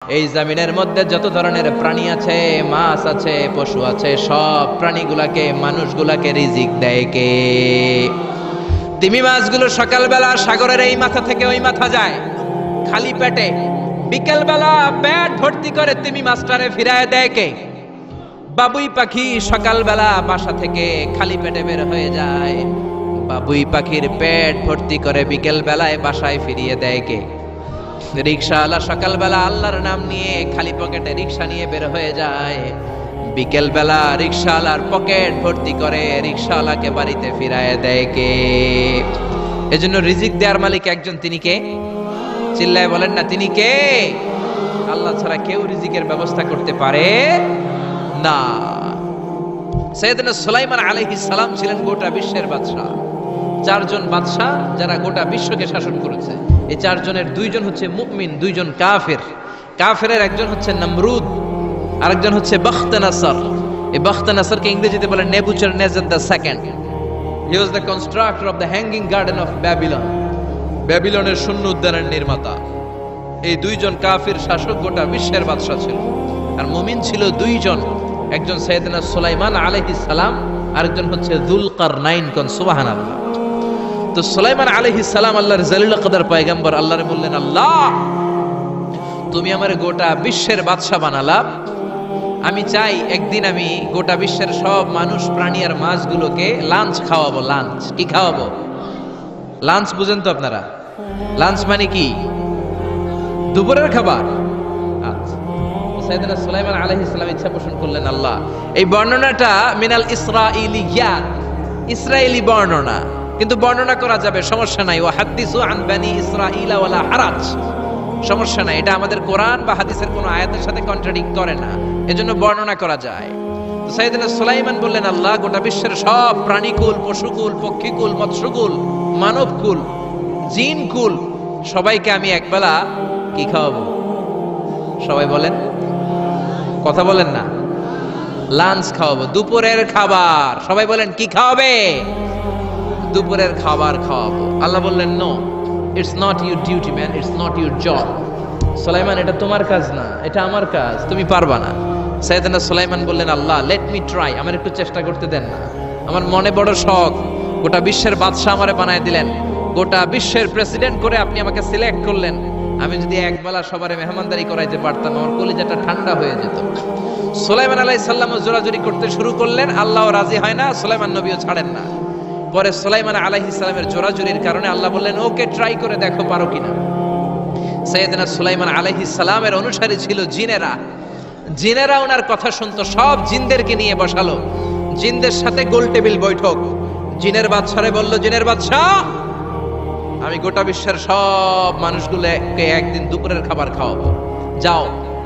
এই জমিনের মধ্যে যত ধরনের প্রাণী আছে, মাছ আছে, পশু আছে, সব প্রাণীগুলাকে মানুষগুলাকে রিজিক দেয় কে? তিমি মাছগুলো সকালবেলা সাগরের এই মাথা থেকে ওই মাথা যায় খালি পেটে, বিকেলবেলা পেট ভর্তি করে তিমি মাছটারে ফিরায় দেয় কে? বাবুই পাখি সকালবেলা বাসা থেকে খালি পেটে বের হয়ে যায়, বাবুই পাখির পেট ভর্তি করে বিকেল বেলায় বাসায় ফিরিয়ে দেয় কে? রিক্সাওয়ালা সকালবেলা আল্লাহর নাম নিয়ে খালি পকেটে রিক্সা নিয়ে বের হয়ে যায়, বিকেল বেলা রিক্সাওয়ালার পকেট ভর্তি করে রিক্সাওয়ালাকে বাড়িতে ফিরায় দেয় কে? এজন্য রিজিক দেওয়ার মালিক একজন, তিনি কে? চিল্লায় বলেন না, তিনি কে? আল্লাহ ছাড়া কেউ রিজিকের ব্যবস্থা করতে পারে না। সাইয়েদনা সুলাইমান আলাইহিস সালাম ছিলেন গোটা বিশ্বের বাদশা। চারজন বাদশা যারা গোটা বিশ্বকে শাসন করেছে, এই চারজনের দুইজন হচ্ছে মুমিন, দুইজন কাফের। কাফেরের একজন হচ্ছে নমরুদ, আরেকজন হচ্ছে বখতনাসর। এই বখতনাসরকে ইংরেজিতে বলে Nebuchadnezzar the second. He was the constructor of the hanging garden of Babylon. ব্যাবিলনের শূন্য উদ্যানের নির্মাতা। এই দুইজন কাফির শাসক গোটা বিশ্বের বাদশা ছিল। আর মুমিন ছিল দুইজন, একজন সাইয়েদনা সুলাইমান আলাইহিস সালাম, আরেকজন হচ্ছে যুলকারনাইন। কোন সুবহানাল্লাহ। তো সুলাইমান আলাইহিস সালাম আল্লাহর জলিল কদর পয়গম্বর, আল্লাহরে বললেন, আল্লাহ তুমি আমারে গোটা বিশ্বের বাদশা বানালা, আমি চাই একদিন আমি গোটা বিশ্বের সব মানুষ, প্রাণী আর মাছগুলোকে লাঞ্চ খাওয়াবো। লাঞ্চ কি খাওয়াবো? লাঞ্চ বুঝেন তো আপনারা? লাঞ্চ মানে কি? দুপুরের খাবার। আচ্ছা, সাইয়েদনা সুলাইমান আলাইহিস সালাম ইচ্ছা পোষণ করলেন, আল্লাহ এই বর্ণনাটা মিনাল ইসরাইলিয়াত, ইসরায়েলি বর্ণনা, কিন্তু বর্ণনা করা যাবে, সমস্যা নাই। ওয়া হাদিসু আন বানি ইসরাঈলা ওয়ালা হারাজ, সমস্যা নাই। এটা আমাদের কোরআন বা হাদিসের কোনো আয়াতের সাথে কন্ট্রাডিক্ট করে না, এজন্য বর্ণনা করা যায়। তো সাইয়েদনা সুলাইমান বললেন, আল্লাহ গোটা বিশ্বের সব প্রাণীকুল, পশুকুল, পক্ষীকুল, মৎস্যকুল, মানবকুল, জিনকুল, সবাইকে আমি একবেলা কি খাওয়াবো? সবাই বলেন, কথা বলেন না। লাঞ্চ খাওয়াবো, দুপুরের খাবার। সবাই বলেন, কি খাওয়াবে? দুপুরের খাবার খাওয়াবো। আল্লাহ বললেন, no, it's not your duty man, it's not your job. সুলাইমান, এটা তোমার কাজ না, এটা আমার কাজ, তুমি পারবা না। সাইয়েদনা সুলাইমান বললেন, আল্লাহ লেট মি ট্রাই, আমার একটু চেষ্টা করতে দেন না। আমার মনে বড় শখ, গোটা বিশ্বের বাদশা আমারে বানায় দিলেন, গোটা বিশ্বের প্রেসিডেন্ট করে আপনি আমাকে সিলেক্ট করলেন। আমি যদি একবেলা সবারে মেহমানদারি করাইতে পারতাম, আমার কলিজাটা ঠান্ডা হয়ে যেত। সুলাইমান আলাইহিস সালাম জোরাজুরি করতে শুরু করলেন, আল্লাহও রাজি হয় না, সুলাইমান নবীও ছাড়েন না। পরে সুলাইমান আলাইহিস সালামের জোরাজুরির কারণে আল্লাহ বললেন, ওকে ট্রাই করে দেখো পারো কিনা। সাইয়েদনা সুলাইমান আলাইহিস সালামের অনুসারী ছিল জিনেরা। জিনেরা ওনার কথা শুনতো, সব জিনদেরকে নিয়ে বসালো, জিনদের সাথে গোল টেবিল বৈঠক। জিনের বাদশারে বলল, জিনের বাদশা, আমি গোটা বিশ্বের সব মানুষগুলোকে একদিন দুপুরের খাবার খাওয়াবো। যাও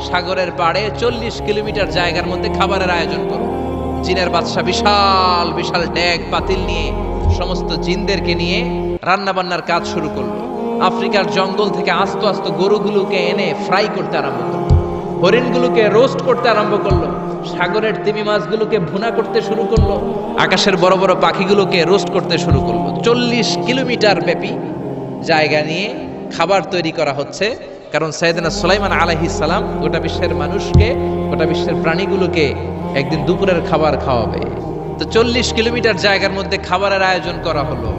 সাগরের পাড়ে 40 কিলোমিটার জায়গার মধ্যে খাবারের আয়োজন করো। জিনের বাদশা বিশাল বিশাল ডেক পাতিল নিয়ে সমস্ত জিনদেরকে নিয়ে রান্না বান্নার কাজ শুরু করলো। আফ্রিকার জঙ্গল থেকে আস্ত আস্ত গরুগুলোকে এনে ফ্রাই করতে আরম্ভ করলো, হরিণগুলোকে রোস্ট করতে আরম্ভ করলো, সাগরের তিমি মাছগুলোকে ভুনা করতে শুরু করলো, আকাশের বড় বড় পাখিগুলোকে রোস্ট করতে শুরু করলো। 40 কিলোমিটার ব্যাপী জায়গা নিয়ে খাবার তৈরি করা হচ্ছে, কারণ সাইয়েদনা সুলাইমান আলাইহিস সালাম গোটা বিশ্বের মানুষকে, গোটা বিশ্বের প্রাণীগুলোকে একদিন দুপুরের খাবার খাওয়াবে। তো 40 কিলোমিটার জায়গার মধ্যে খাবারের আয়োজন করা হলো।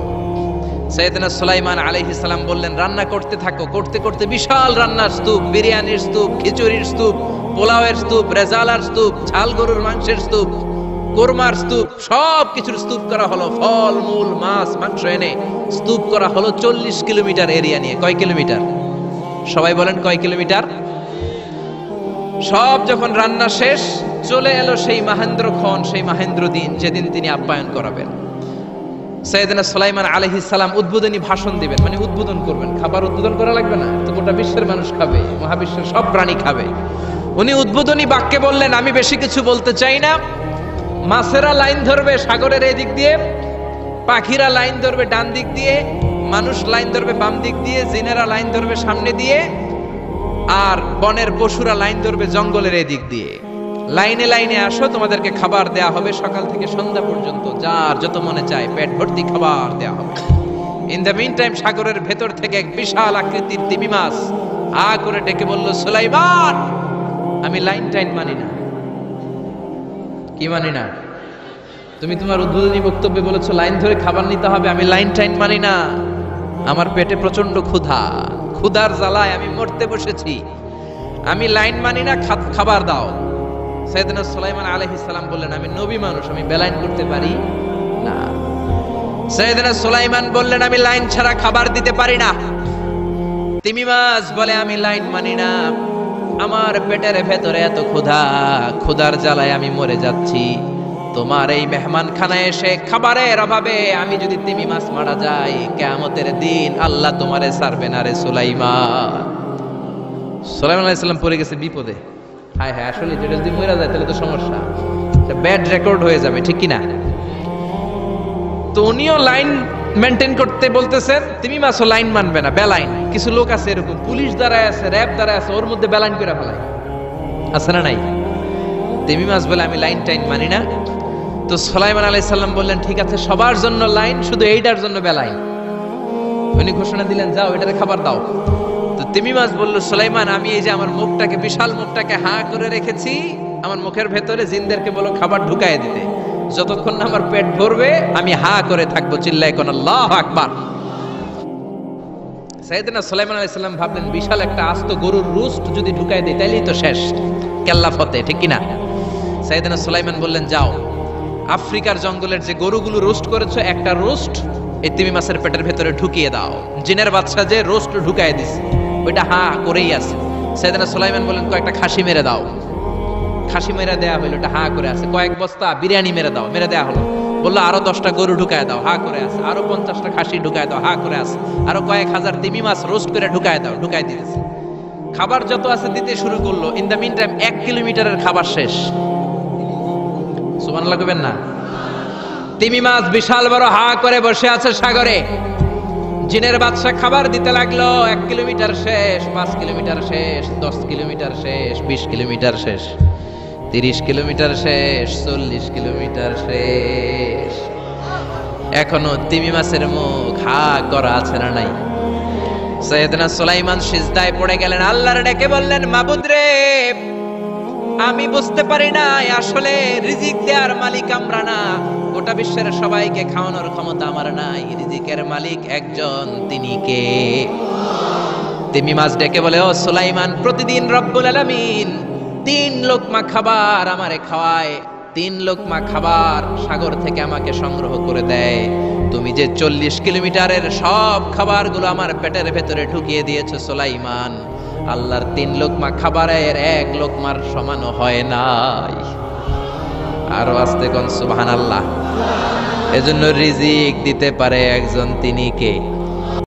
সাইয়েদনা সুলাইমান আলাইহিস সালাম বললেন, রান্না করতে থাকো। করতে করতে বিশাল রান্নার স্তূপ, বিরিয়ানির স্তূপ, খিচুড়ির স্তূপ, পোলাওয়ের স্তূপ, রেজালার স্তূপ, ঝাল গরুর মাংসের স্তূপ, কোরমার স্তূপ, সব কিছুর স্তূপ করা হলো। ফল মূল মাছ মাংস এনে স্তূপ করা হলো 40 কিলোমিটার এরিয়া নিয়ে। কয় কিলোমিটার? সবাই বলেন, কয় কিলোমিটার? সব যখন রান্না শেষ, চলে এলো সেই মাহেন্দ্রক্ষণ, সেই মাহেন্দ্র দিন, যেদিন তিনি আপ্যায়ন করাবেন। সাইয়েদনা সুলাইমান আলাইহিস সালাম উদ্বোধনী ভাষণ দিবেন, মানে উদ্বোধন করবেন। খাবার উদ্বোধন করা লাগবে না, তো গোটা বিশ্বের মানুষ খাবে, মহাবিশ্বের সব প্রাণী খাবে। উনি উদ্বোধনী বাক্যে বললেন, আমি বেশি কিছু বলতে চাই না। মাছেরা লাইন ধরবে সাগরের এই দিক দিয়ে, পাখিরা লাইন ধরবে ডান দিক দিয়ে, মানুষ লাইন ধরবে বাম দিক দিয়ে, জিনেরা লাইন ধরবে সামনে দিয়ে, আর বনের পশুরা লাইন ধরবে জঙ্গলের এই দিক দিয়ে। লাইনে লাইনে আসো, তোমাদেরকে খাবার দেয়া হবে সকাল থেকে সন্ধ্যা পর্যন্ত, যার যত মনে চায় পেট ভর্তি খাবার দেয়া হবে। ইন দ্য মিন টাইম সাগরের ভেতর থেকে এক বিশাল আকৃতির তিমি মাছ হা করে ডেকে বলল, সুলাইমান, আমি লাইন টাইন মানি না। কি মানি না? তুমি তোমার উদ্বোধনী বক্তব্যে বলেছো লাইন ধরে খাবার নিতে হবে, আমি লাইন টাইন মানি না। আমার পেটে প্রচন্ড ক্ষুধা, ক্ষুধার জ্বালায় আমি মরতে বসেছি, আমি লাইন মানি না, খাবার দাও। সাইয়েদনা সুলাইমান আলাইহিস সালাম বললেন, আমি নবী মানুষ, আমি বেলাইন করতে পারি না। সাইয়েদনা সুলাইমান বললেন, আমি লাইন ছাড়া খাবার দিতে পারি না। তিমি মাছ বলে, আমি লাইন মানি না, আমার পেটের ভেতরে এত ক্ষুধা, ক্ষুধার জ্বালায় আমি মরে যাচ্ছি। তোমার এই মেহমান খানায় এসে খাবারের অভাবে আমি যদি তিমি মাছ মারা যাই, কিয়ামতের দিন আল্লাহ তোমারে ছাড়বে না রে সুলাইমান। সুলাইমান আলাইহিস সালাম পড়ে গেছে বিপদে। হায় হায়, আসলে যেটা যদি মরে যায় তাহলে তো সমস্যা, ব্যাড রেকর্ড হয়ে যাবে, ঠিক কি না? তো উনিও লাইন মেনটেন করতে বলতেছেন, তিমি মাছও লাইন মানবে না, বেলাইন। কিছু লোক আছে এরকম, পুলিশ দাঁড়ায় আছে, র্যাব দাঁড়ায় আছে, ওর মধ্যে বেলাইন করে ফেলায়, আছে না নাই? তিমি মাছ বলে, আমি লাইন টাইন মানি না। তো সুলাইমান আলাইহিস সালাম বললেন, ঠিক আছে, সবার জন্য লাইন, শুধু এইটার জন্য বেলাইন। উনি ঘোষণা দিলেন, যাও এটারে খাবার দাও। তো তিমি মাছ বলল, সুলাইমান, আমি এই যে আমার মুখটাকে, বিশাল মুখটাকে হা করে রেখেছি, আমার মুখের ভেতরে জিনদেরকে বলো খাবার ঢুকায় দিতে, যতক্ষণ না আমার পেট ভরবে আমি হা করে থাকবো, চিল্লায় কোন আল্লাহু আকবার। সাইয়েদনা সুলাইমান আলাইহিস সালাম ভাবলেন, বিশাল একটা আস্ত গরুর রোস্ট যদি ঢুকায় দেই তাইলেই তো শেষ, কেল্লা ফতে, ঠিক কি না? সাইয়েদনা সুলাইমান বললেন, যাও আফ্রিকার জঙ্গলের যে গরুগুলো রোস্ট করেছো, একটা রোস্ট এই তিমি মাছের পেটের ভেতরে ঢুকিয়ে দাও। জিনের বাদশা যে রোস্ট ঢুকায় দিছে, ওইটা হা করেই আছে। সাইয়েদনা সুলাইমান বললেন, কয়েকটা খাসি মেরে দাও। খাসি মেরে দেয়া হলো, ওটা হা করে আছে। কয়েক বস্তা বিরিয়ানি মেরে দাও, মেরে দেয়া হলো। বললো আরো 10টা গরু ঢুকায় দাও, হা করে আছে। আরো 50টা খাসি ঢুকায় দাও, হা করে আছে। আরো কয়েক হাজার তিমি মাছ রোস্ট করে ঢুকায় দাও, ঢুকায় দিয়েছে। খাবার যত আছে দিতে শুরু করলো। ইন দ্য মিন টাইম 1 কিলোমিটারের খাবার শেষ। সুবহানাল্লাহ কইবেন না? তিমি মাছ বিশাল বড় হা করে বসে আছে সাগরে। জিনের বাদশা খাবার দিতে লাগলো। 1 কিলোমিটার শেষ, 5 কিলোমিটার শেষ, 10 কিলোমিটার শেষ, 20 কিলোমিটার শেষ, 30 কিলোমিটার শেষ, 40 কিলোমিটার শেষ। এখনো তিমি মাছের মুখ হা করা আছে না নাই? সাইয়েদনা সুলাইমান সিজদায় পড়ে গেলেন, আল্লাহর ডেকে বললেন, মাবুদ রে, আমি বুঝতে পারি না আসলে রিজিক দেওয়ার মালিক আমরা না, গোটা বিশ্বের সবাইকে খাওয়ানোর ক্ষমতা আমার নাই, রিজিকের মালিক একজন, তিনি কে? তিমি মাছ ডেকে বলে, ও সুলাইমান, প্রতিদিন রব্বুল আলামিন 3 লোকমা খাবার আমারে খাওয়ায়, 3 লোকমা খাবার সাগর থেকে আমাকে সংগ্রহ করে দেয়। তুমি যে 40 কিলোমিটারের সব খাবারগুলো আমার পেটের ভেতরে ঢুকিয়ে দিয়েছো সুলাইমান, আল্লাহর 3 লোকমা খাবারের 1 লোকমার সমানও হয় নাই। আরো আস্তে কোন সুবহানাল্লাহ। এজন্য রিজিক দিতে পারে একজন, তিনি কে?